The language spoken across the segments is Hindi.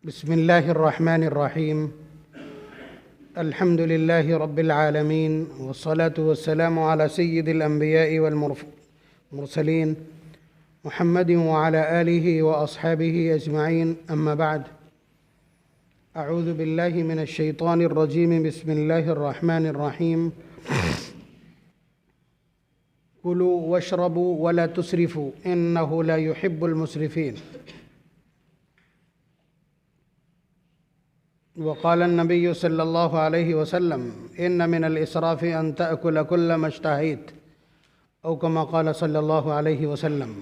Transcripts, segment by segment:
बिस्मिल्लाहिर्रहमानिर्रहीम अल्हम्दुलिल्लाहि रब्बिल आलमीन वस्सलातु वस्सलामु अला सय्यिदिल अंबिया'i वल मुरसलीन मुहम्मदिन व अला आलिहि व अस्हाबिहि अजमईन अम्मा बाद अऊज़ु बिल्लाहि मिनश शैतानिर रजीम बिस्मिल्लाहिर रहमानिर रहीम कुलू वशरबू वला तुसरिफू इन्नहु ला युहिब्बुल मुसरिफीन। वक़ाल नबी सल्लल्लाहु अलैहि वसल्लम इन्न मिनल इसराफ़ि अन तअकुल कुल्ल मश्तहीत औ कमा क़ाल सल्लल्लाहु अलैहि वसल्लम।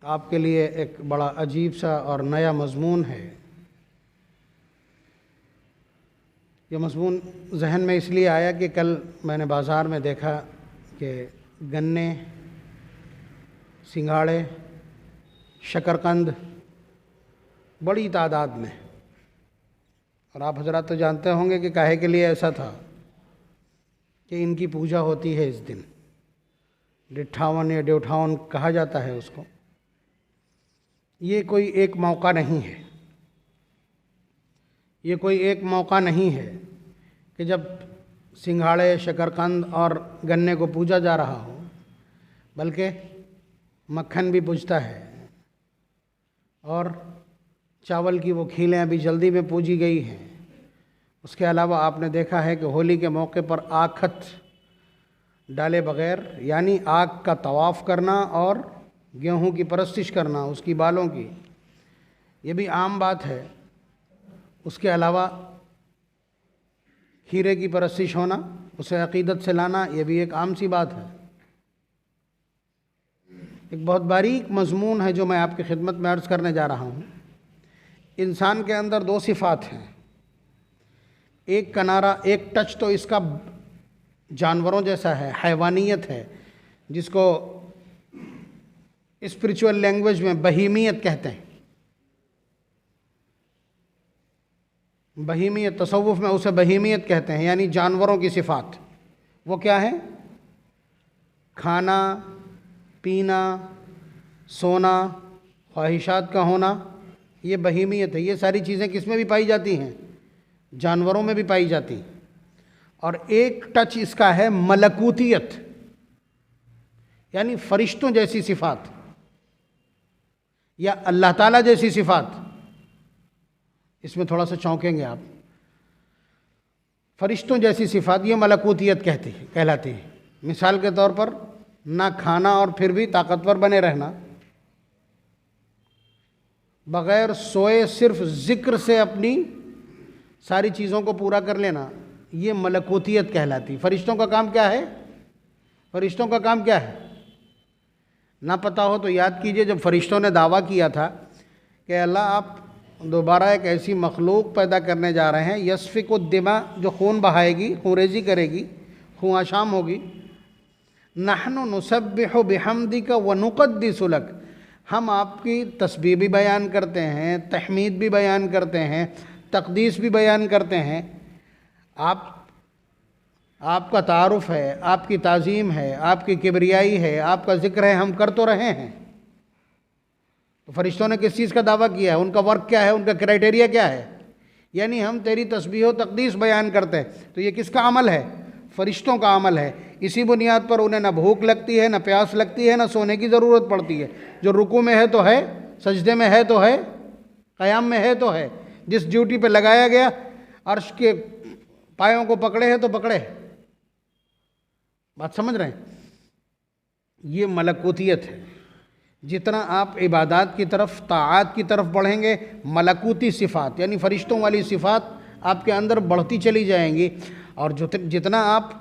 आपके लिए एक बड़ा अजीब सा और नया मज़मून है। ये मज़मून जहन में इसलिए आया कि कल मैंने बाज़ार में देखा कि गन्ने, सिंघाड़े, शकरकंद बड़ी तादाद में, और आप हजरात तो जानते होंगे कि काहे के लिए ऐसा था कि इनकी पूजा होती है इस दिन। डिट्ठावन या देवठावन कहा जाता है उसको। ये कोई एक मौका नहीं है, ये कोई एक मौका नहीं है कि जब सिंघाड़े, शकरकंद और गन्ने को पूजा जा रहा हो, बल्कि मक्खन भी पूजता है और चावल की वो खीलें अभी जल्दी में पूजी गई हैं। उसके अलावा आपने देखा है कि होली के मौके पर आखत डाले बग़ैर, यानी आग का तवाफ़ करना और गेहूं की परस्तिश करना, उसकी बालों की, ये भी आम बात है। उसके अलावा खीरे की परस्तिश होना, उसे अक़ीदत से लाना, ये भी एक आम सी बात है। एक बहुत बारीक मज़मून है जो मैं आपकी खिदमत में अर्ज़ करने जा रहा हूँ। इंसान के अंदर दो सिफ़ात हैं। एक किनारा, एक टच तो इसका जानवरों जैसा है, हैवानियत है, जिसको स्पिरिचुअल लैंग्वेज में बहीमियत कहते हैं। बहीमियत, तसव्वुफ़ में उसे बहीमियत कहते हैं, यानी जानवरों की सिफ़ात। वो क्या है? खाना, पीना, सोना, ख्वाहिशात का होना, ये बहीमियत है। ये सारी चीज़ें किस में भी पाई जाती हैं? जानवरों में भी पाई जाती हैं। और एक टच इसका है मलकूतियत, यानी फ़रिश्तों जैसी सिफ़ात या अल्लाह ताला जैसी सिफ़ात। इसमें थोड़ा सा चौंकेंगे आप। फ़रिश्तों जैसी सिफ़ात, ये मलकूतियत कहलाती है। मिसाल के तौर पर, ना खाना और फिर भी ताकतवर बने रहना, बग़ैर सोए सिर्फ ज़िक्र से अपनी सारी चीज़ों को पूरा कर लेना, ये मलकूतियत कहलाती। फ़रिश्तों का काम क्या है? फ़रिश्तों का काम क्या है? ना पता हो तो याद कीजिए, जब फ़रिश्तों ने दावा किया था कि अल्लाह आप दोबारा एक ऐसी मखलूक पैदा करने जा रहे हैं, यस्फ़िकुद्दिमा, जो खून बहाएगी, खूनरेज़ी करेगी, खून आशाम होगी। नहनु नुसब्बिहु बिहम्दिका व नुक़द्दिसु लक, हम आपकी तस्बीह भी बयान करते हैं, तहमीद भी बयान करते हैं, तक़दीस भी बयान करते हैं। आपका तारुफ़ है, आपकी ताज़ीम है, आपकी किबरियाई है, आपका ज़िक्र है, हम कर तो रहे हैं। तो फ़रिश्तों ने किस चीज़ का दावा किया है? उनका वर्क क्या है? उनका क्राइटेरिया क्या है? यानी हम तेरी तस्बीह व तक़दीस बयान करते हैं। तो ये किसका अमल है? फ़रिश्तों का अमल है। इसी बुनियाद पर उन्हें ना भूख लगती है, ना प्यास लगती है, ना सोने की ज़रूरत पड़ती है। जो रुकू में है तो है, सजदे में है तो है, क़याम में है तो है। जिस ड्यूटी पे लगाया गया, अर्श के पायों को पकड़े है तो पकड़े। बात समझ रहे हैं? ये मलकूतियत है। जितना आप इबादत की तरफ, ताआत की तरफ बढ़ेंगे, मलकूती सिफ़ात यानी फ़रिश्तों वाली सिफ़ात आपके अंदर बढ़ती चली जाएंगी। और जितना आप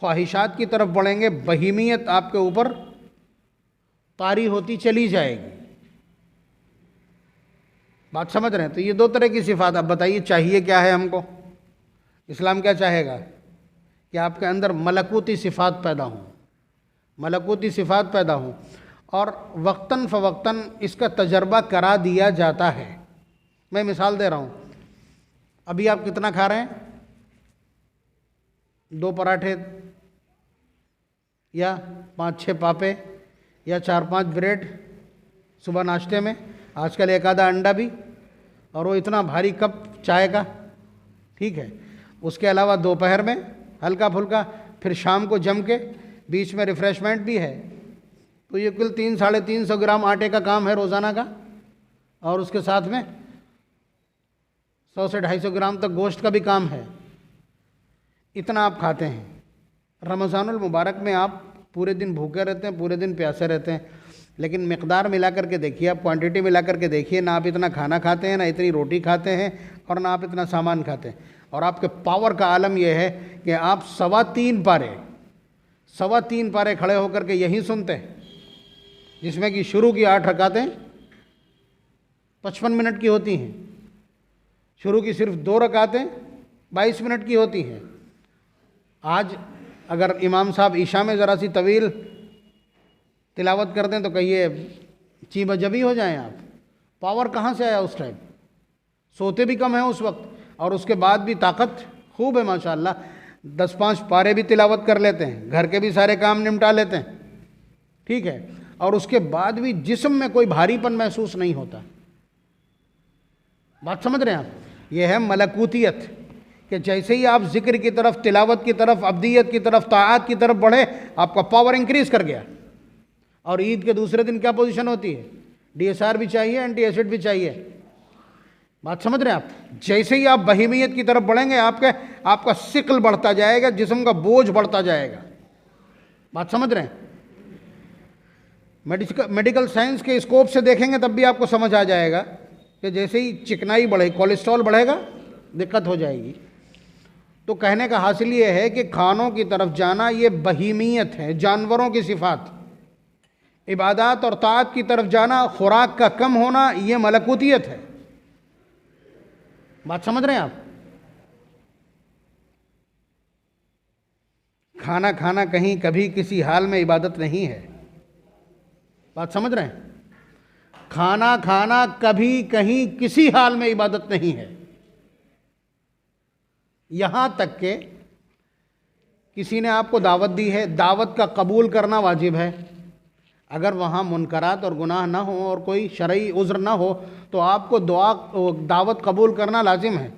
ख्वाहिशात की तरफ बढ़ेंगे, बहीमियत आपके ऊपर तारी होती चली जाएगी। बात समझ रहे हैं? तो ये दो तरह की सिफ़ात। अब बताइए चाहिए क्या है हमको? इस्लाम क्या चाहेगा? कि आपके अंदर मलकूती सिफ़ात पैदा हों, मलकूती सिफ़ात पैदा हों। और वक्तन फ़वक्तन इसका तजर्बा करा दिया जाता है। मैं मिसाल दे रहा हूँ। अभी आप कितना खा रहे हैं? 2 पराठे या 5-6 पापे या 4-5 ब्रेड सुबह नाश्ते में, आजकल एक आधा अंडा भी, और वो इतना भारी कप चाय का, ठीक है। उसके अलावा दोपहर में हल्का फुल्का, फिर शाम को जम के, बीच में रिफ़्रेशमेंट भी है। तो ये कुल 300-350 ग्राम आटे का काम है रोज़ाना का, और उसके साथ में 100 से 250 ग्राम तक गोश्त का भी काम है। इतना आप खाते हैं। रमज़ानुल मुबारक में आप पूरे दिन भूखे रहते हैं, पूरे दिन प्यासे रहते हैं, लेकिन मिक़दार मिला करके देखिए, आप क्वांटिटी मिला करके देखिए, ना आप इतना खाना खाते हैं, ना इतनी रोटी खाते हैं, और ना आप इतना सामान खाते हैं। और आपके पावर का आलम यह है कि आप 3.25 पारे खड़े होकर के यही सुनते हैं, जिसमें कि शुरू की 8 रकातें 55 मिनट की होती हैं, शुरू की सिर्फ 2 रकातें 22 मिनट की होती हैं। आज अगर इमाम साहब ईशा में ज़रा सी तवील तिलावत कर दें तो कहिए चीमा जबी हो जाएं आप। पावर कहाँ से आया उस टाइम? सोते भी कम हैं उस वक्त, और उसके बाद भी ताकत खूब है माशाअल्लाह। 10-5 पारे भी तिलावत कर लेते हैं, घर के भी सारे काम निपटा लेते हैं, ठीक है, और उसके बाद भी जिस्म में कोई भारीपन महसूस नहीं होता। बात समझ रहे हैं आप? यह है मलकूतियत, कि जैसे ही आप जिक्र की तरफ, तिलावत की तरफ, अब्दियत की तरफ, ताआत की तरफ बढ़े, आपका पावर इंक्रीज़ कर गया। और ईद के दूसरे दिन क्या पोजीशन होती है? DSR भी चाहिए, एंटी एसिड भी चाहिए। बात समझ रहे हैं आप? जैसे ही आप बहीमियत की तरफ बढ़ेंगे, आपका सिकल बढ़ता जाएगा, जिस्म का बोझ बढ़ता जाएगा। बात समझ रहे हैं? मेडिकल साइंस के स्कोप से देखेंगे तब भी आपको समझ आ जाएगा कि जैसे ही चिकनाई बढ़े, कोलेस्ट्रॉल बढ़ेगा, दिक्कत हो जाएगी। तो कहने का हासिल ये है कि खानों की तरफ जाना ये बहीमियत है, जानवरों की सिफात। इबादत और ताअत की तरफ जाना, खुराक का कम होना, ये मलकूतियत है। बात समझ रहे हैं आप? खाना खाना कहीं कभी किसी हाल में इबादत नहीं है। बात समझ रहे हैं? खाना खाना कभी कहीं किसी हाल में इबादत नहीं है। यहां तक कि किसी ने आपको दावत दी है, दावत का कबूल करना वाजिब है। अगर वहाँ मुनकरात और गुनाह ना हो और कोई शरई उज़्र ना हो तो आपको दावत कबूल करना लाजिम है।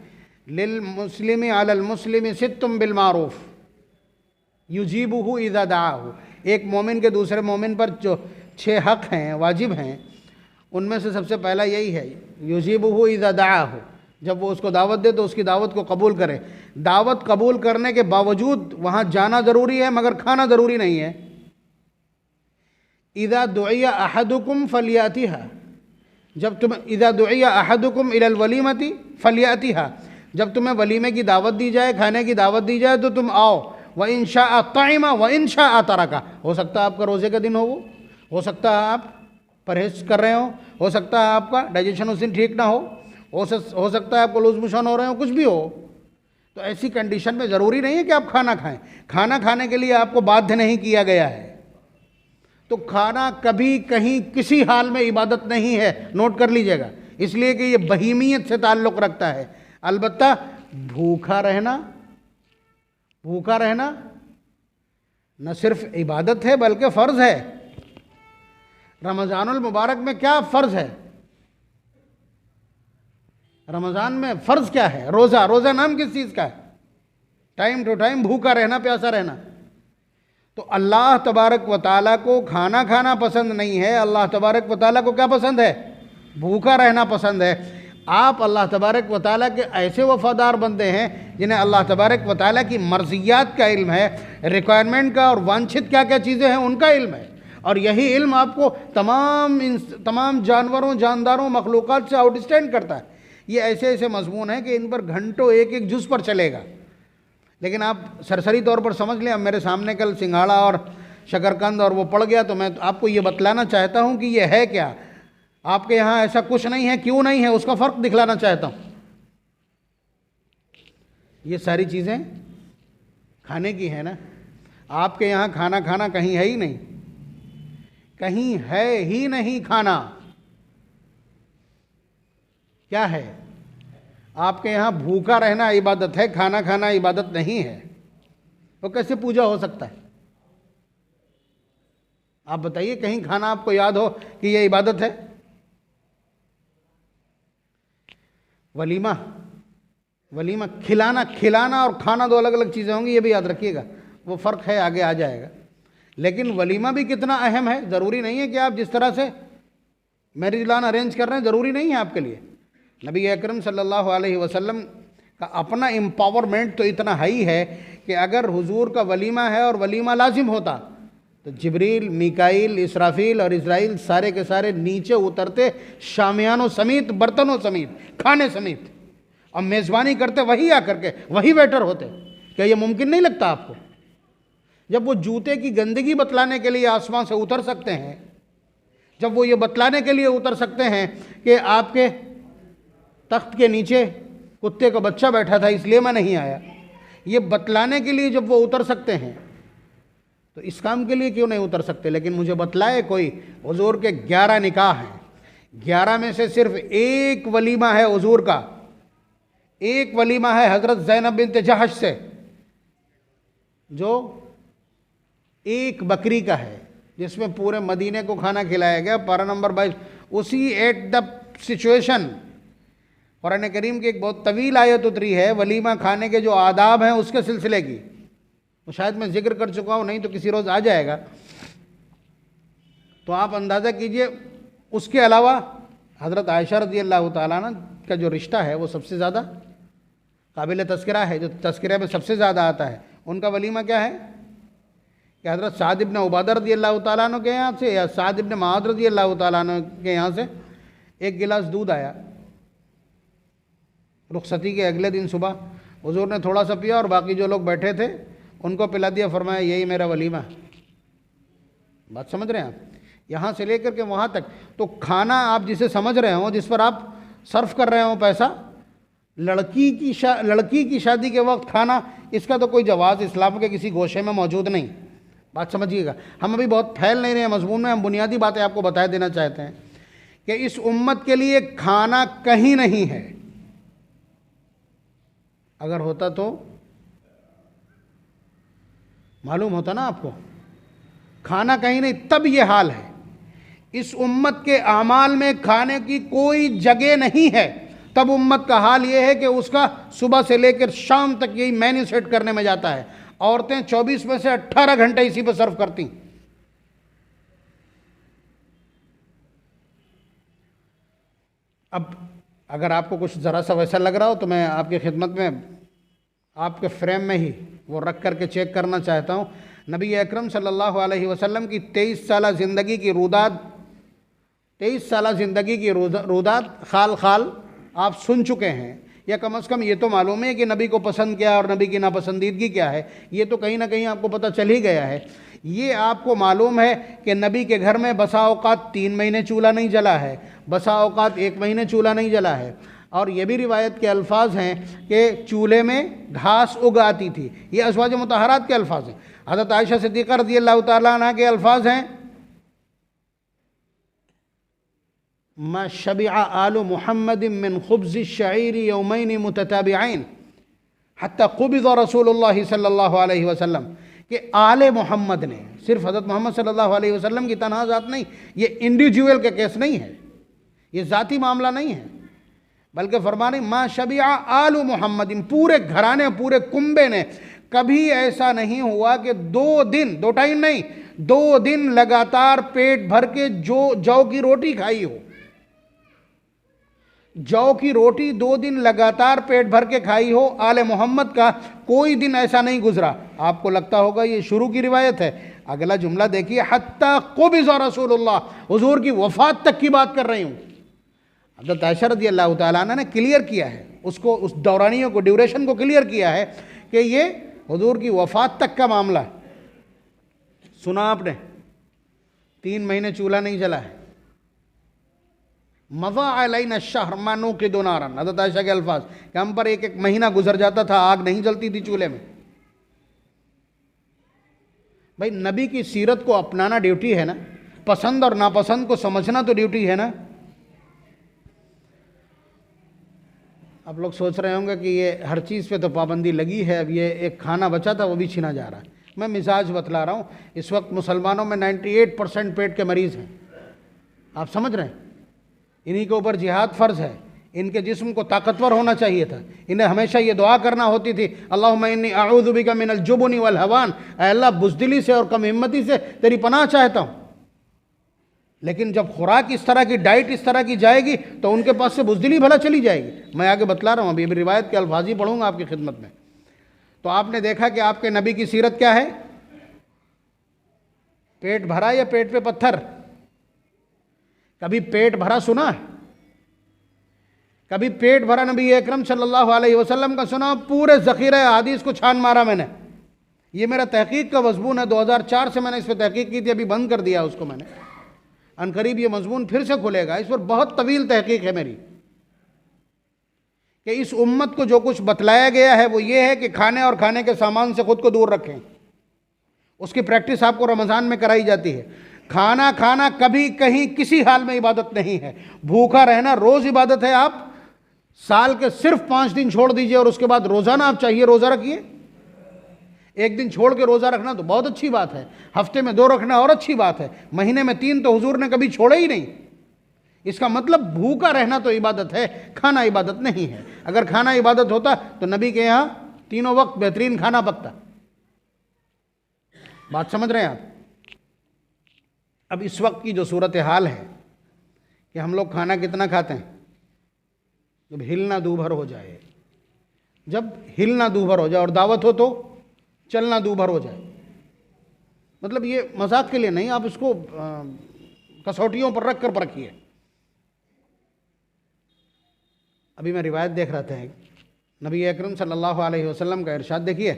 लिल मुस्लिमी अलल मुस्लिमी सित्तुम बिल मारूफ युजीबुहु इज़ा दाअहु। एक मोमिन के दूसरे मोमिन पर जो 6 हक़ हैं, वाजिब हैं, उनमें से सबसे पहला यही है, युजीबुहु इज़ा दाअहु। जब वो उसको दावत दे तो उसकी दावत को कबूल करे। दावत कबूल करने के बावजूद वहाँ जाना ज़रूरी है, मगर खाना ज़रूरी नहीं है। इज़ा दुइया अहदुकुम फलियातिहा, जब तुम इज़ा दुइया अहदुकुम इलल वलीमती फलियातिहा, जब तुम्हें वलीमे की दावत दी जाए, खाने की दावत दी जाए तो तुम आओ। व इंशा ताइमा व इंशा तरका। हो सकता है आपका रोज़े का दिन हो सकता है आप परहेज़ कर रहे हो सकता है आपका डाइजेशन उस दिन ठीक ना हो सकता है आपको लूज मोशन हो रहे हो, कुछ भी हो। तो ऐसी कंडीशन में ज़रूरी नहीं है कि आप खाना खाएं। खाना खाने के लिए आपको बाध्य नहीं किया गया है। तो खाना कभी कहीं किसी हाल में इबादत नहीं है, नोट कर लीजिएगा, इसलिए कि ये बहीमियत से ताल्लुक़ रखता है। अलबत्ता भूखा रहना न सिर्फ इबादत है बल्कि फ़र्ज़ है। रमज़ानुल मुबारक में क्या फ़र्ज़ है? रमज़ान में फ़र्ज़ क्या है? रोज़ा नाम किस चीज़ का है? टाइम टू टाइम भूखा रहना, प्यासा रहना। तो अल्लाह तबारक व तआला को खाना खाना पसंद नहीं है। अल्लाह तबारक व तआला को क्या पसंद है? भूखा रहना पसंद है। आप अल्लाह तबारक व तआला के ऐसे वफ़ादार बंदे हैं जिन्हें अल्लाह तबारक व तआला की मर्ज़ियात का इल्म है, रिक्वायरमेंट का और वांछित क्या क्या चीज़ें हैं उनका इल्म है। और यही इल्म आपको तमाम जानवरों, जानदारों, मखलूक़ात से आउटस्टैंड करता है। ये ऐसे ऐसे मज़मून हैं कि इन पर घंटों एक एक जुज़ पर चलेगा। लेकिन आप सरसरी तौर पर समझ लें। अब मेरे सामने कल सिंघाड़ा और शकरकंद और वो पड़ गया, तो मैं आपको ये बतलाना चाहता हूँ कि ये है क्या। आपके यहाँ ऐसा कुछ नहीं है, क्यों नहीं है, उसका फ़र्क दिखलाना चाहता हूँ। ये सारी चीज़ें खाने की है ना। आपके यहाँ खाना खाना कहीं है ही नहीं, कहीं है ही नहीं खाना। क्या है? आपके यहाँ भूखा रहना इबादत है, खाना खाना इबादत नहीं है। तो कैसे पूजा हो सकता है? आप बताइए कहीं खाना आपको याद हो कि ये इबादत है? वलीमा, वलीमा खिलाना, खिलाना और खाना दो अलग अलग चीज़ें होंगी, ये भी याद रखिएगा, वो फ़र्क है, आगे आ जाएगा। लेकिन वलीमा भी कितना अहम है। ज़रूरी नहीं है कि आप जिस तरह से मैरिज लान अरेंज कर रहे हैं, ज़रूरी नहीं है आपके लिए। नबी अकरम सल्लल्लाहु अलैहि वसल्लम का अपना एम्पावरमेंट तो इतना हाई है कि अगर हुजूर का वलीमा है और वलीमा लाजिम होता तो जिब्रील, मीकाईल, इसराफील और इज़राइल सारे के सारे नीचे उतरते, शामियानों समेत, बर्तनों समेत, खाने समेत, और मेज़बानी करते वही आकर के, वही वेटर होते। क्या ये मुमकिन नहीं लगता आपको? जब वो जूते की गंदगी बतलाने के लिए आसमान से उतर सकते हैं, जब वो ये बतलाने के लिए उतर सकते हैं कि आपके तख्त के नीचे कुत्ते का बच्चा बैठा था इसलिए मैं नहीं आया, ये बतलाने के लिए जब वो उतर सकते हैं, तो इस काम के लिए क्यों नहीं उतर सकते? लेकिन मुझे बतलाए कोई, हुजूर के 11 निकाह हैं, 11 में से सिर्फ एक वलीमा है हुजूर का, एक वलीमा है हज़रत ज़ैनब बिन्त जहश से, जो एक बकरी का है, जिसमें पूरे मदीने को खाना खिलाया गया। पारा नंबर 22। उसी एट द सिचुएशन कुरान करीम की एक बहुत तवील आयत उतरी है वलीमा खाने के जो आदाब हैं उसके सिलसिले की, वो शायद मैं जिक्र कर चुका हूँ, नहीं तो किसी रोज़ आ जाएगा। तो आप अंदाज़ा कीजिए। उसके अलावा हज़रत आयशा रज़ियल्लाहु ताला अन्हा का जो रिश्ता है वो सबसे ज़्यादा काबिल तस्करा है, जो तस्करे में सबसे ज़्यादा आता है। उनका वलीमा क्या है कि हज़रत साद इब्न उबादा रज़ियल्लाहु ताला अन्हु के यहाँ से या साद इब्न मुआज़ रज़ियल्लाहु ताला अन्हु के यहाँ से एक गिलास दूध आया रुखसती के अगले दिन सुबह। हुजूर ने थोड़ा सा पिया और बाकी जो लोग बैठे थे उनको पिला दिया, फरमाया यही मेरा वलीमा है। बात समझ रहे हैं आप? यहाँ से लेकर के वहाँ तक। तो खाना आप जिसे समझ रहे हो, जिस पर आप सर्व कर रहे हो पैसा, लड़की की शादी के वक्त खाना, इसका तो कोई जवाज़ इस्लाम के किसी गोशे में मौजूद नहीं। बात समझिएगा। हम अभी बहुत फैल नहीं रहे हैं मजमून में, हम बुनियादी बातें आपको बता देना चाहते हैं कि इस उम्मत के लिए खाना कहीं नहीं है। अगर होता तो मालूम होता ना आपको। खाना कहीं नहीं, तब ये हाल है। इस उम्मत के आमाल में खाने की कोई जगह नहीं है, तब उम्मत का हाल ये है कि उसका सुबह से लेकर शाम तक यही मेन्यू सेट करने में जाता है। औरतें 24 में से 18 घंटे इसी पर सर्व करती। अब अगर आपको कुछ ज़रा सा वैसा लग रहा हो तो मैं आपकी खिदमत में आपके फ्रेम में ही वो रख करके चेक करना चाहता हूँ। नबी अकरम सल्लल्लाहु अलैहि वसल्लम की 23 साला ज़िंदगी की रुदात, 23 साला ज़िंदगी की रुदात खाल खाल आप सुन चुके हैं, या कम से कम ये तो मालूम है कि नबी को पसंद क्या और नबी की नापसंदीदगी क्या है। ये तो कहीं ना कहीं आपको पता चल ही गया है। ये आपको मालूम है कि नबी के घर में बसा औकात 3 महीने चूल्हा नहीं जला है, बसा औकात 1 महीने चूल्हा नहीं जला है। और ये भी रिवायत के अल्फाज हैं कि चूल्हे में घास उग आती थी। ये अज़वाज मुतहरात के अल्फाज हैं। हज़रत आयशा सिद्दीक़ा रज़ियल्लाहु ताला अन्हा के अल्फाज हैं, मा शबिअ आलु मुहम्मदिन मिन खुब्ज़ि शईरी यौमैन मुतताबिऐन हत्ता क़ुबिज़ रसूलुल्लाह सल्लल्लाहु अलैहि वसल्लम, कि आले मोहम्मद ने, सिर्फ हज़रत मोहम्मद सल्लल्लाहु अलैहि वसल्लम की तन्हा ज़ात नहीं, ये इंडिविजुअल के केस नहीं है, ये ज़ाती मामला नहीं है, बल्कि फरमाने मा शबिअ आलु मुहम्मदिन, पूरे घराने, पूरे कुंबे ने कभी ऐसा नहीं हुआ कि 2 दिन, 2 टाइम नहीं, 2 दिन लगातार पेट भर के जौ की रोटी खाई हो। जौ की रोटी 2 दिन लगातार पेट भर के खाई हो, आले मोहम्मद का कोई दिन ऐसा नहीं गुजरा। आपको लगता होगा ये शुरू की रिवायत है। अगला जुमला देखिए, हत्ता क़ुबिज़ रसूलुल्लाह, हुजूर की वफ़ात तक की बात कर रही हूँ। हज़रत आयशा रज़ियल्लाहु ताला अन्हा ने क्लियर किया है उसको, उस दौरानियों को, ड्यूरेशन को क्लियर किया है कि ये हुजूर की वफ़ात तक का मामला है। सुना आपने, 3 महीने चूल्हा नहीं जला है। मज़ा अलैना शहर मा नूक़िदु नारन, हज़रत आयशा के अल्फाज कि हम पर एक महीना गुजर जाता था, आग नहीं जलती थी चूल्हे में। भाई नबी की सीरत को अपनाना ड्यूटी है ना, पसंद और नापसंद को समझना तो ड्यूटी है ना। आप लोग सोच रहे होंगे कि ये हर चीज़ पे तो पाबंदी लगी है, अब ये एक खाना बचा था वो भी छीना जा रहा है। मैं मिजाज बतला रहा हूँ। इस वक्त मुसलमानों में 98% पेट के मरीज़ हैं, आप समझ रहे हैं। इन्हीं के ऊपर जिहाद फ़र्ज़ है, इनके जिस्म को ताकतवर होना चाहिए था। इन्हें हमेशा ये दुआ करना होती थी, अल्लाहुम्मा इन्नी अऊज़ु बिका मिनल जुबनी वल हवान, ऐ अल्लाह बुज़दिली से और कम हिम्मती से तेरी पनाह चाहता हूँ। लेकिन जब खुराक इस तरह की, डाइट इस तरह की जाएगी तो उनके पास से बुज़दिली भला चली जाएगी। मैं आगे बतला रहा हूँ, अभी रिवायत के अल्फाज ही पढ़ूँगा आपकी खिदमत में। तो आपने देखा कि आपके नबी की सीरत क्या है, पेट भरा या पेट पे पत्थर? कभी पेट भरा सुना है? कभी पेट भरा नबी अकरम सल्लल्लाहु अलैहि वसल्लम का सुना? पूरे ज़ख़ीरा हदीस को छान मारा मैंने। ये मेरा तहकीक का मज़मून है, 2004 से मैंने इस पर तहकीक की थी, अभी बंद कर दिया उसको मैंने। अनकरीब ये मज़मून फिर से खुलेगा, इस पर बहुत तवील तहकीक है मेरी, कि इस उम्मत को जो कुछ बतलाया गया है वो ये है कि खाने और खाने के सामान से ख़ुद को दूर रखें। उसकी प्रैक्टिस आपको रमज़ान में कराई जाती है। खाना खाना कभी कहीं किसी हाल में इबादत नहीं है। भूखा रहना रोज़ इबादत है। आप साल के सिर्फ 5 दिन छोड़ दीजिए और उसके बाद रोज़ाना आप चाहिए रोज़ा रखिए। एक दिन छोड़ के रोज़ा रखना तो बहुत अच्छी बात है, हफ्ते में 2 रखना और अच्छी बात है, महीने में 3 तो हुजूर ने कभी छोड़े ही नहीं। इसका मतलब भूखा रहना तो इबादत है, खाना इबादत नहीं है। अगर खाना इबादत होता तो नबी के यहाँ तीनों वक्त बेहतरीन खाना पकता। बात समझ रहे हैं आप? अब इस वक्त की जो सूरत हाल है कि हम लोग खाना कितना खाते हैं, जब हिलना दूभर हो जाए, जब हिलना दूभर हो जाए और दावत हो तो चलना दूभर हो जाए। मतलब ये मजाक के लिए नहीं, आप इसको कसौटियों पर रख कर परखिए। अभी मैं रिवायत देख रहा था, नबी अकरम सल्लल्लाहु अलैहि वसल्लम का इरशाद देखिए,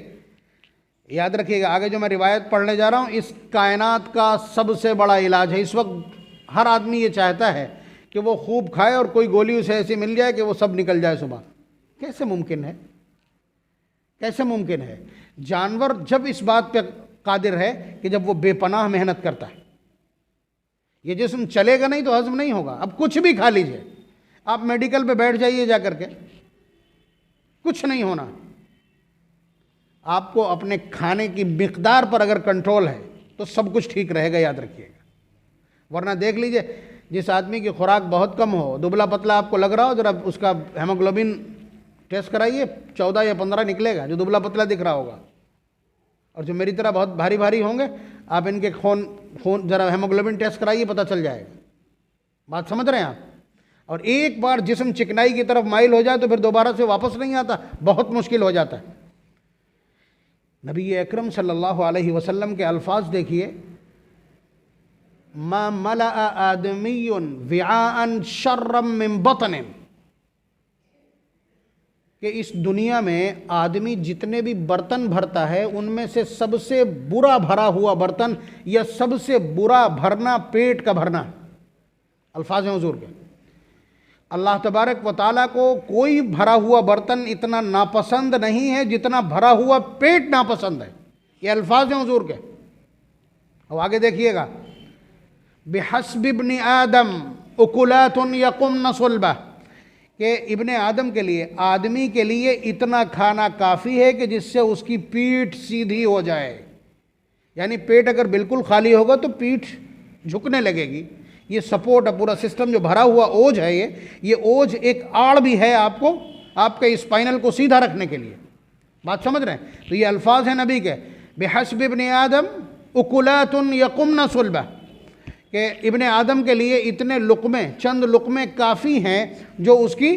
याद रखिएगा। आगे जो मैं रिवायत पढ़ने जा रहा हूँ इस कायनात का सबसे बड़ा इलाज है। इस वक्त हर आदमी ये चाहता है कि वो खूब खाए और कोई गोली उसे ऐसी मिल जाए कि वो सब निकल जाए सुबह। कैसे मुमकिन है? कैसे मुमकिन है? जानवर जब इस बात पे कादिर है कि जब वो बेपनाह मेहनत करता है, ये जिस्म चलेगा नहीं तो हजम नहीं होगा। अब कुछ भी खा लीजिए, आप मेडिकल पे बैठ जाइए जा करके, कुछ नहीं होना। आपको अपने खाने की मिकदार पर अगर कंट्रोल है तो सब कुछ ठीक रहेगा, याद रखिएगा। वरना देख लीजिए, जिस आदमी की खुराक बहुत कम हो, दुबला पतला आपको लग रहा हो, जरा उसका हेमोग्लोबिन टेस्ट कराइए, 14 या 15 निकलेगा, जो दुबला पतला दिख रहा होगा। और जो मेरी तरह बहुत भारी भारी होंगे, आप इनके खून जरा हेमोग्लोबिन टेस्ट कराइए, पता चल जाएगा। बात समझ रहे हैं आप? और एक बार जिस्म चिकनाई की तरफ माइल हो जाए तो फिर दोबारा से वापस नहीं आता, बहुत मुश्किल हो जाता है। नबी अकरम सल्लल्लाहु अलैहि वसल्लम के अल्फाज देखिए, मा मला आदमीयुन विआअन शर्रम मिन बतन, कि इस दुनिया में आदमी जितने भी बर्तन भरता है उनमें से सबसे बुरा भरा हुआ बर्तन या सबसे बुरा भरना पेट का भरना। अल्फाज हैं हुजूर के। अल्लाह तबारक व ताला को कोई भरा हुआ बर्तन इतना नापसंद नहीं है जितना भरा हुआ पेट नापसंद है। ये अल्फाज हैं हुजूर के। अब आगे देखिएगा, बिहस्ब इब्न आदम उकुलातुन यकुम नसुल्बा, कि इब्ने आदम के लिए, आदमी के लिए इतना खाना काफ़ी है कि जिससे उसकी पीठ सीधी हो जाए। यानी पेट अगर बिल्कुल खाली होगा तो पीठ झुकने लगेगी। ये सपोर्ट है, पूरा सिस्टम जो भरा हुआ ओज है, ये ओज एक आड़ भी है आपको, आपके स्पाइनल को सीधा रखने के लिए। बात समझ रहे हैं? तो ये अल्फाज हैं नबी के, बिहस्ब इब्न आदम उकुलातुन यकुमन सुल्बा, कि इब्ने आदम के लिए इतने लुक़मे, चंद लुक़मे काफ़ी हैं जो उसकी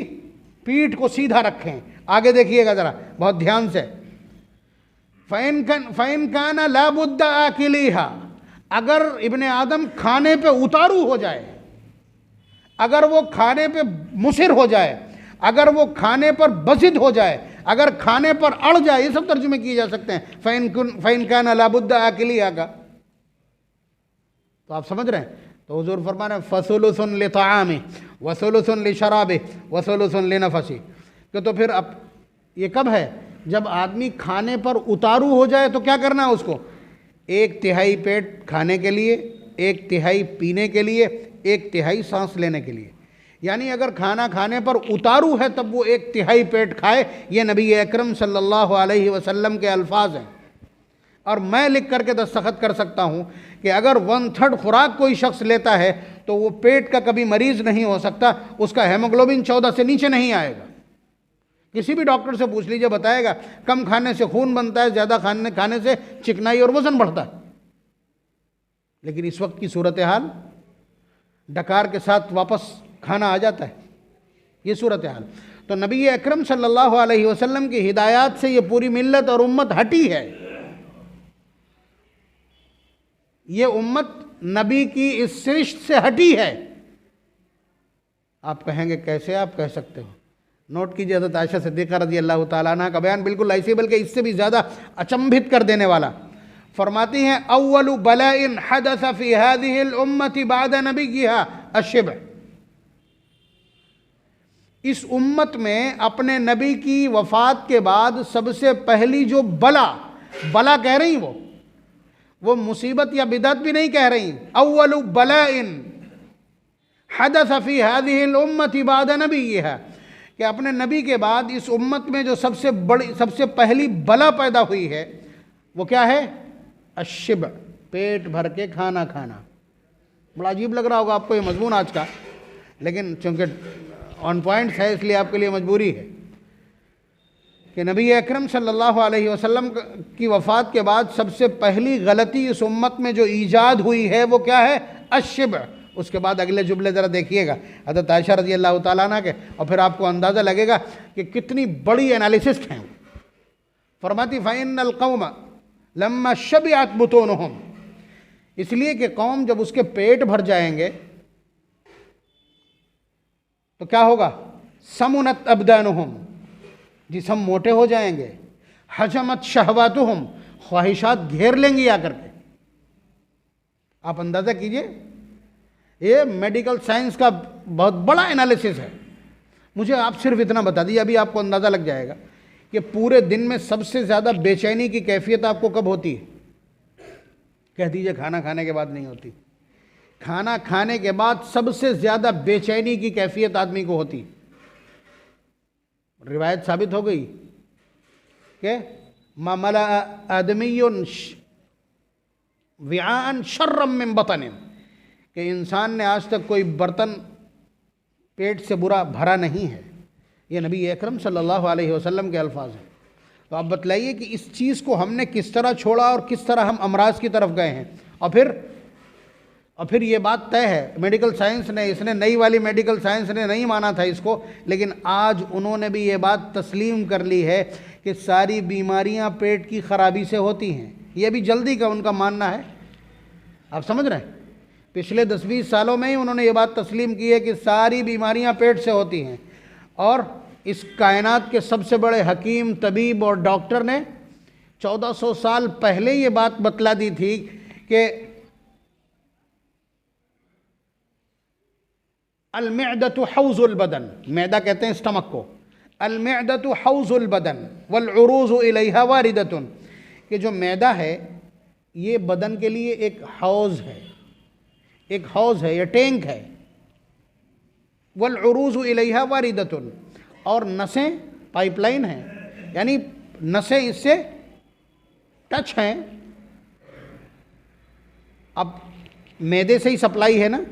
पीठ को सीधा रखें। आगे देखिएगा ज़रा बहुत ध्यान से, फ़ैन काना ला बुद्दा आकिलीहा, अगर इब्ने आदम खाने पे उतारू हो जाए, अगर वो खाने पे मुसिर हो जाए, अगर वो खाने पर बज़िद हो जाए, अगर खाने पर अड़ जाए, ये सब तर्जुमे किए जा सकते हैं फ़ैन काना ला बुद्दा आकिलीहा का। तो आप समझ रहे हैं? तो हुजूर फरमा रहे हैं फसुलुसुन लिताआमी वसुलुसुन लिशराबि वसुलुसुन लिनफसी, कि तो फिर अब ये कब है? जब आदमी खाने पर उतारू हो जाए तो क्या करना है उसको? 1/3 पेट खाने के लिए, 1/3 पीने के लिए, 1/3 सांस लेने के लिए। यानी अगर खाना खाने पर उतारू है तब वो 1/3 पेट खाए। ये नबी अकरम सल्लल्लाहु अलैहि वसल्लम के अल्फाज हैं। और मैं लिख करके दस्तखत कर सकता हूं कि अगर 1/3 खुराक कोई शख्स लेता है तो वो पेट का कभी मरीज नहीं हो सकता, उसका हेमोग्लोबिन 14 से नीचे नहीं आएगा। किसी भी डॉक्टर से पूछ लीजिए, बताएगा कम खाने से खून बनता है, ज़्यादा खाने से चिकनाई और वजन बढ़ता है। लेकिन इस वक्त की सूरत हाल, डकार के साथ वापस खाना आ जाता है, ये सूरत हाल। तो नबी अकरम सल्लल्लाहु अलैहि वसल्लम की हिदायत से ये पूरी मिल्लत और उम्मत हटी है। ये उम्मत नबी की इस सृष्टि से हटी है। आप कहेंगे कैसे आप कह सकते हो? नोट कीजिए, हज़रत आयशा सिद्दीक़ा रज़ी अल्लाह तआला अन्हा का बयान बिल्कुल ऐसे, बल्कि इससे भी ज़्यादा अचंभित कर देने वाला। फरमाती हैं, अव्वलु बलाइन हदस फी हादिहिल उम्मति बाद नबिय्यिहा अश्शिब। इस उम्मत में अपने नबी की वफ़ात के बाद सबसे पहली जो बला कह रही वो मुसीबत या बिदअत भी नहीं कह रही। अव्वलु बलाइन हदस फी हादिहिल उम्मति बाद नबिय्यिहा, कि अपने नबी के बाद इस उम्मत में जो सबसे पहली बला पैदा हुई है वो क्या है? अश्शिब, पेट भर के खाना खाना। बड़ा अजीब लग रहा होगा आपको ये मजमून आज का, लेकिन चूंकि ऑन पॉइंट है इसलिए आपके लिए मजबूरी है कि नबी अकरम सल्लल्लाहु अलैहि वसल्लम की वफ़ात के बाद सबसे पहली गलती इस उम्मत में जो ईजाद हुई है वो क्या है? अश्शिब। उसके बाद अगले जुमले ज़रा देखिएगा हज़रत आयशा रज़ी अल्लाह तआला अन्हा के, और फिर आपको अंदाज़ा लगेगा कि कितनी बड़ी एनालिसिस्ट हैं। फरमाती फ़इन्नल कौम लम्मा शबिअत बुतूनुहुम, इसलिए कि कौम जब उसके पेट भर जाएंगे तो क्या होगा? समुनत अबदानुहुम, जिस्म मोटे हो जाएंगे। हजमत शहवातुहुम, ख्वाहिशात घेर लेंगी आकर के। आप अंदाज़ा कीजिए, ये मेडिकल साइंस का बहुत बड़ा एनालिसिस है। मुझे आप सिर्फ इतना बता दीजिए, अभी आपको अंदाज़ा लग जाएगा कि पूरे दिन में सबसे ज़्यादा बेचैनी की कैफियत आपको कब होती है? कह दीजिए खाना खाने के बाद नहीं होती। खाना खाने के बाद सबसे ज़्यादा बेचैनी की कैफियत आदमी को होती। रिवायत साबित हो गई कि मामला आदमीयुन विआन शर्रम मिन बतनिन, कि इंसान ने आज तक कोई बर्तन पेट से बुरा भरा नहीं है। ये नबी अकरम सल्लल्लाहु अलैहि वसल्लम के अल्फाज हैं। तो आप बतलाइए कि इस चीज़ को हमने किस तरह छोड़ा और किस तरह हम अमराज की तरफ गए हैं। और फिर ये बात तय है, मेडिकल साइंस ने, इसने नई वाली मेडिकल साइंस ने नहीं माना था इसको, लेकिन आज उन्होंने भी ये बात तस्लीम कर ली है कि सारी बीमारियां पेट की ख़राबी से होती हैं। ये भी जल्दी का उनका मानना है। आप समझ रहे हैं? पिछले 10-20 सालों में ही उन्होंने ये बात तस्लीम की है कि सारी बीमारियां पेट से होती हैं। और इस कायनात के सबसे बड़े हकीम, तबीब और डॉक्टर ने 1400 साल पहले ये बात बतला दी थी कि अल-मिअदतु हौज़ुल बदन, मैदा कहते हैं स्टमक को, अल-मिअदतु हौज़ुल बदन वल उरूज़ु इलैहा वारिदतुन, कि जो मैदा है ये बदन के लिए एक हौज़ है, ये टैंक है। वल उरूज़ु इलैहा वारिदतुन, और नसें पाइपलाइन हैं, यानी नसें इससे टच हैं। अब मैदे से ही सप्लाई है ना।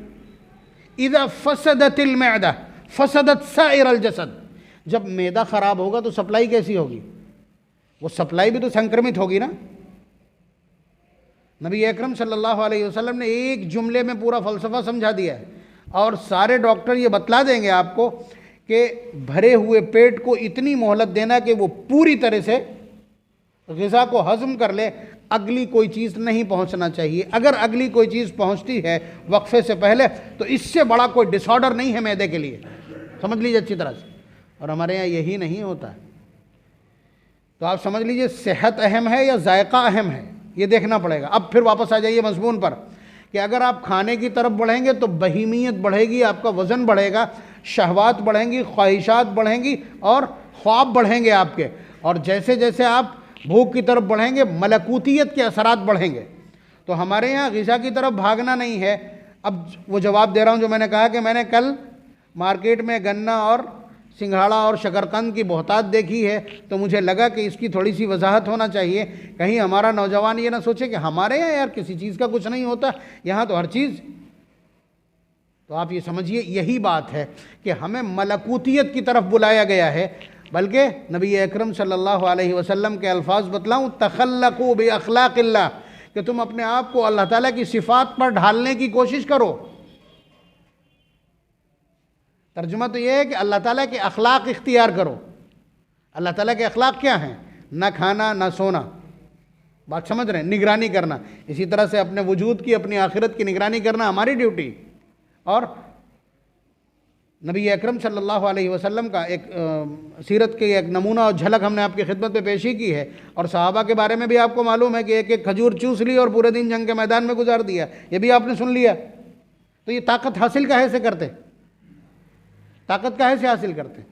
इज़ा फसदतिल मैदा फसदत साइरल जसद, जब मैदा ख़राब होगा तो सप्लाई कैसी होगी? वो सप्लाई भी तो संक्रमित होगी ना। नबी अकरम सल्लल्लाहु अलैहि वसल्लम ने एक जुमले में पूरा फ़लसफ़ा समझा दिया है। और सारे डॉक्टर ये बतला देंगे आपको कि भरे हुए पेट को इतनी मोहलत देना कि वो पूरी तरह से ग़िज़ा को हज़म कर ले, अगली कोई चीज़ नहीं पहुंचना चाहिए। अगर अगली कोई चीज़ पहुंचती है वक्फे से पहले तो इससे बड़ा कोई डिसऑर्डर नहीं है मैदे के लिए, समझ लीजिए अच्छी तरह से। और हमारे यहाँ यही नहीं होता है। तो आप समझ लीजिए सेहत अहम है या जायका अहम है, ये देखना पड़ेगा। अब फिर वापस आ जाइए मज़मून पर कि अगर आप खाने की तरफ बढ़ेंगे तो बहीमियत बढ़ेगी, आपका वज़न बढ़ेगा, शहवात बढ़ेंगी, ख्वाहिशात बढ़ेंगी और ख्वाब बढ़ेंगे आपके। और जैसे जैसे आप भूख की तरफ बढ़ेंगे मलकूतियत के असरात बढ़ेंगे। तो हमारे यहाँ ग़िज़ा की तरफ भागना नहीं है। अब वो जवाब दे रहा हूँ जो मैंने कहा कि मैंने कल मार्केट में गन्ना और सिंघाड़ा और शकरकंद की बहुतात देखी है, तो मुझे लगा कि इसकी थोड़ी सी वजाहत होना चाहिए, कहीं हमारा नौजवान ये ना सोचे कि हमारे यहाँ यार किसी चीज़ का कुछ नहीं होता, यहाँ तो हर चीज़। तो आप ये समझिए यही बात है कि हमें मलकूतियत की तरफ बुलाया गया है। बल्कि नबी अकरम सल्लल्लाहु अलैहि वसल्लम के अल्फाज बतलाऊँ, तखल्लकू बि अखलाकिल्लाह, कि तुम अपने आप को अल्लाह ताला की सिफ़ात पर ढालने की कोशिश करो। तर्जुमा तो यह है कि अल्लाह ताला के अखलाक इख्तियार करो। अल्लाह ताला के अखलाक क्या हैं? ना खाना ना सोना, बात समझ रहे हैं, निगरानी करना। इसी तरह से अपने वजूद की, अपनी आखिरत की निगरानी करना हमारी ड्यूटी। और नबी अकरम सल्लल्लाहु अलैहि वसल्लम का एक सीरत की एक नमूना और झलक हमने आपकी खिदमत में पेशी की है। और सहाबा के बारे में भी आपको मालूम है कि एक एक खजूर चूस ली और पूरे दिन जंग के मैदान में गुजार दिया, ये भी आपने सुन लिया। तो ये ताकत हासिल काहे से करते? ताकत काहे से हासिल करते?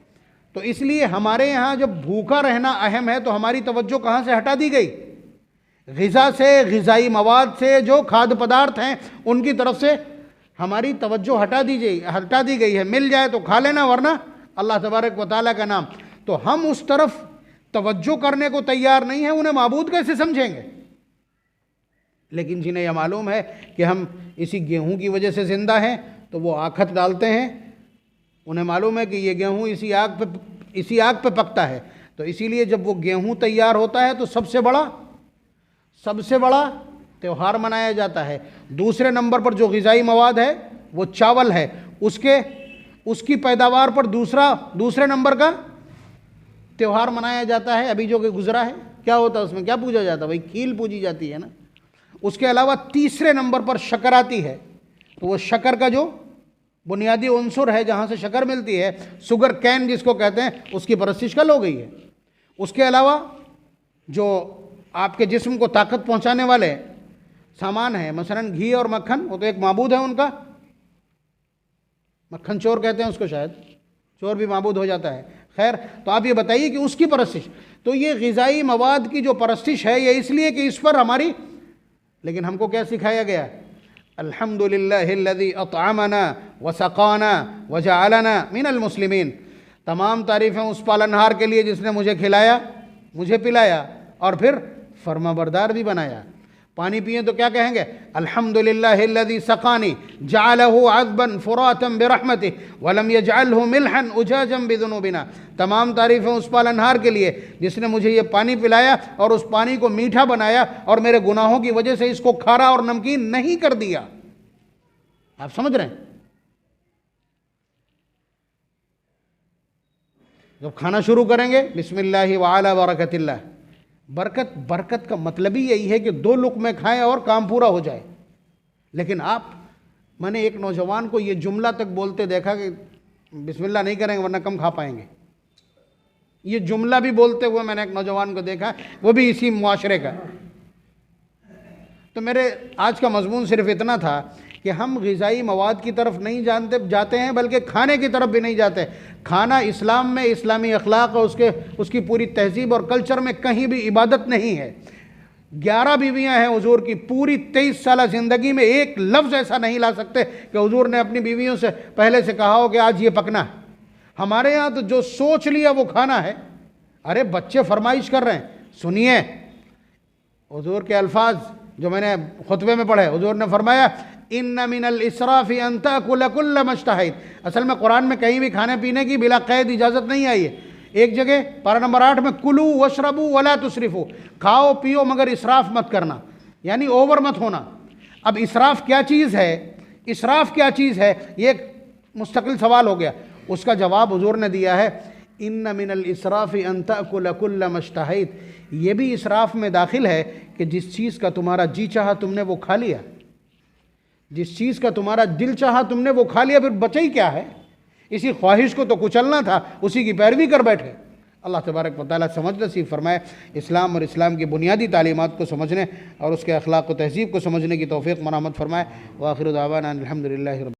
तो इसलिए हमारे यहाँ जब भूखा रहना अहम है तो हमारी तवज्जो कहाँ से हटा दी गई? ग़िज़ा से, ग़िज़ाई मवाद से, जो खाद्य पदार्थ हैं उनकी तरफ से हमारी तवज्जो हटा दी गई है। मिल जाए तो खा लेना, वरना अल्लाह तबारक व तआला का नाम। तो हम उस तरफ तवज्जो करने को तैयार नहीं है, उन्हें माबूद कैसे समझेंगे? लेकिन जिन्हें यह मालूम है कि हम इसी गेहूं की वजह से ज़िंदा हैं, तो वो आखत डालते हैं। उन्हें मालूम है कि ये गेहूं इसी आग पे पकता है। तो इसीलिए जब वो गेहूं तैयार होता है तो सबसे बड़ा त्यौहार मनाया जाता है। दूसरे नंबर पर जो ग़िज़ाई मवाद है वो चावल है, उसकी पैदावार पर दूसरे नंबर का त्यौहार मनाया जाता है। अभी जो कि गुजरा है, क्या होता है उसमें, क्या पूजा जाता है भाई? खील पूजी जाती है ना। उसके अलावा तीसरे नंबर पर शक्कर आती है। तो वो शक्कर का जो बुनियादी उन्सुर है, जहाँ से शक्कर मिलती है, शुगर कैन जिसको कहते हैं, उसकी परस्तिश कल हो गई है। उसके अलावा जो आपके जिस्म को ताकत पहुँचाने वाले सामान है, मसलन घी और मक्खन, वो तो एक माबूद है उनका। मक्खन चोर कहते हैं उसको, शायद चोर भी माबूद हो जाता है। खैर, तो आप ये बताइए कि उसकी परस्तिश। तो ये ग़िज़ाई मवाद की जो परस्तिश है, ये इसलिए कि इस पर हमारी, लेकिन हमको क्या सिखाया गया? अल्हम्दुलिल्लाहिल्लज़ी अतअमना व सक़ाना व जअलना मिनल मुस्लिमीन। तमाम तारीफ़ें उस पालनहार के लिए जिसने मुझे खिलाया, मुझे पिलाया और फिर फर्माबरदार भी बनाया। पानी पिए तो क्या कहेंगे? अल्हम्दुलिल्लाहिल्लज़ी सक़ानी जअलहु अज़बन फ़ुरातन बिरहमतिही वलम यजअलहु मिल्हन उजाजन बिज़ुनूबिना। तमाम तारीफ़ें उस पालनहार के लिए जिसने मुझे ये पानी पिलाया और उस पानी को मीठा बनाया और मेरे गुनाहों की वजह से इसको खारा और नमकीन नहीं कर दिया। आप समझ रहे हैं? जब खाना शुरू करेंगे, बिस्मिल्लाहि व अला बरकतिल्लाह। बरकत का मतलब ही यही है कि 2 लुक़मे खाएं और काम पूरा हो जाए। लेकिन मैंने एक नौजवान को ये जुमला तक बोलते देखा कि बिस्मिल्लाह नहीं करेंगे वरना कम खा पाएंगे। ये जुमला भी बोलते हुए मैंने एक नौजवान को देखा, वो भी इसी मुआशरे का। तो मेरे आज का मजमून सिर्फ इतना था कि हम ग़िज़ाई मवाद की तरफ नहीं जाते हैं, बल्कि खाने की तरफ भी नहीं जाते। खाना इस्लाम में, इस्लामी अखलाक और उसकी पूरी तहजीब और कल्चर में कहीं भी इबादत नहीं है। 11 बीवियां हैं हुजूर की, पूरी 23 साल ज़िंदगी में एक लफ्ज़ ऐसा नहीं ला सकते कि हुजूर ने अपनी बीवियों से पहले से कहा हो कि आज ये पकना है। हमारे यहाँ तो जो सोच लिया वो खाना है। अरे बच्चे फरमाइश कर रहे हैं, सुनिए हुजूर के अल्फाज जो मैंने खुतबे में पढ़े। हुजूर ने फरमाया, इन्ना मिनल इसराफ़ि अन ताकुल कुल्ल मश्तहैत। असल में कुरान में कहीं भी खाने पीने की बिला कैद इजाज़त नहीं आई है। एक जगह पारा नंबर 8 में कुलू वशरबू वला तुसरिफू, खाओ पियो मगर इसराफ मत करना, यानी ओवर मत होना। अब इसराफ क्या चीज़ है, इसराफ क्या चीज़ है, ये एक मुस्तकिल सवाल हो गया। उसका जवाब हुजूर ने दिया है, इन्ना मिनल इसराफ़ि अन ताकुल कुल्ल मश्तहैत। ये भी इसराफ में दाखिल है कि जिस चीज़ का तुम्हारा जी चाहा तुमने वो खा लिया, जिस चीज़ का तुम्हारा दिल चाहा तुमने वो खा लिया, फिर बचा ही क्या है? इसी ख्वाहिश को तो कुचलना था, उसी की पैरवी कर बैठे। अल्लाह तबारक व तआला समझ नसीब फरमाए, इस्लाम और इस्लाम की बुनियादी तालीमात को समझने और उसके अखलाक व तहज़ीब को समझने की तौफ़ीक़ मरामत फरमाए। व आखिर दावाना अल्हम्दुलिल्लाहि रब्बिल